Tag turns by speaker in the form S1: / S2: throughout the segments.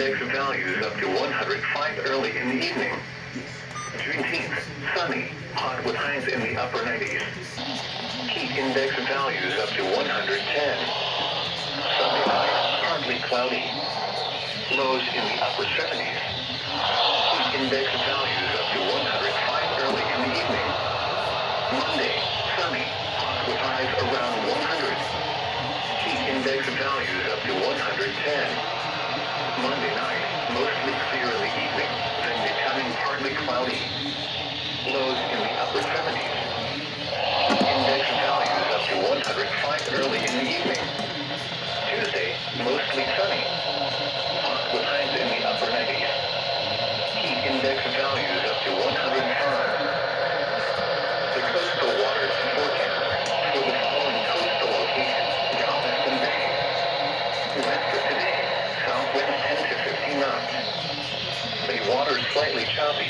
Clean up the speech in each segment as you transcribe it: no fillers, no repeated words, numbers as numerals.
S1: index values up to 105 early in the evening. Juneteenth, sunny, hot with highs in the upper 90s. Heat index values up to 110. Sunday night, partly cloudy. Lows in the upper 70s. Heat index values up to 105 early in the evening. Monday, sunny, hot with highs around 100. Heat index values up to 110. Monday night, mostly clear in the evening, then becoming partly cloudy. Lows in the upper 70s. Index values up to 105 early in the evening. Tuesday, mostly sunny. Hot with highs in the upper 90s. Heat index values up to 105. The coastal waters forecast for the following coastal locations: Galveston Bay. West of today, southwind 10 to 15 knots. The water slightly choppy.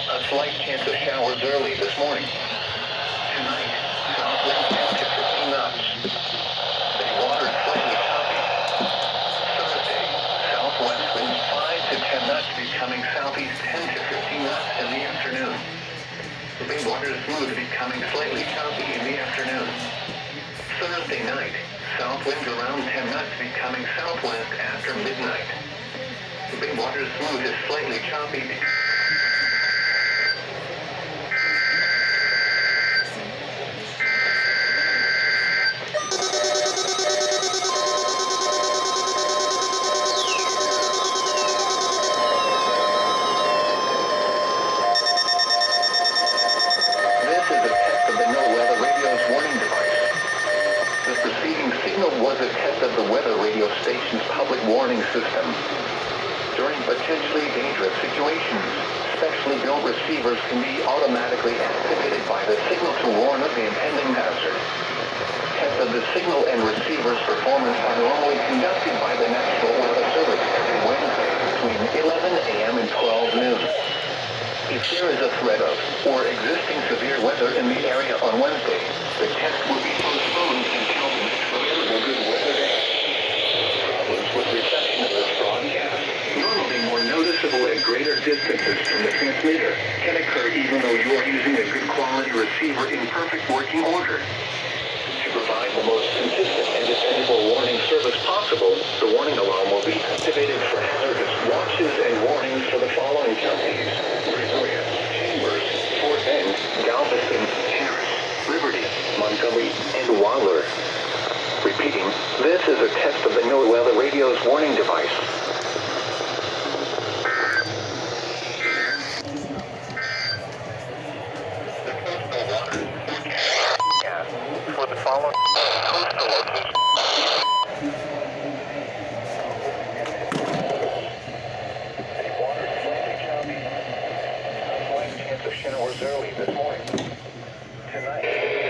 S1: A slight chance of showers early this morning. Tonight, southwind 10 to 15 knots. The water slightly choppy. Thursday, southwest wind 5 to 10 knots becoming southeast 10 to 15 knots in the afternoon. The water smooth becoming slightly choppy in the afternoon. Thursday night, south wind around 10 knots becoming southwest after midnight. The water smooth is slightly choppy. Was a test of the weather radio station's public warning system. During potentially dangerous situations, specially built receivers can be automatically activated by the signal to warn of the impending hazard. Tests of the signal and receiver's performance are normally conducted by the National Weather Service every Wednesday between 11 a.m. and 12 noon. If there is a threat of or existing severe weather in the area on Wednesday, the test will be postponed until the next available good weather day. Problems with reception of this broadcast, normally more noticeable at greater distances from the transmitter, can occur even though you are using a good quality receiver in perfect working order. To provide the most consistent and dependable warning service possible, the warning alarm will be activated for hazardous watches and warnings for the following counties: Brazoria, Chambers, Fort Bend, Galveston, Harris, Liberty, Montgomery, and Waller. Repeating, this is a test of the NOAA Weather Radio's warning device. The coastal waters forecast for the following coastal locations. The water slightly choppy. A slight chance of showers early this morning. Tonight.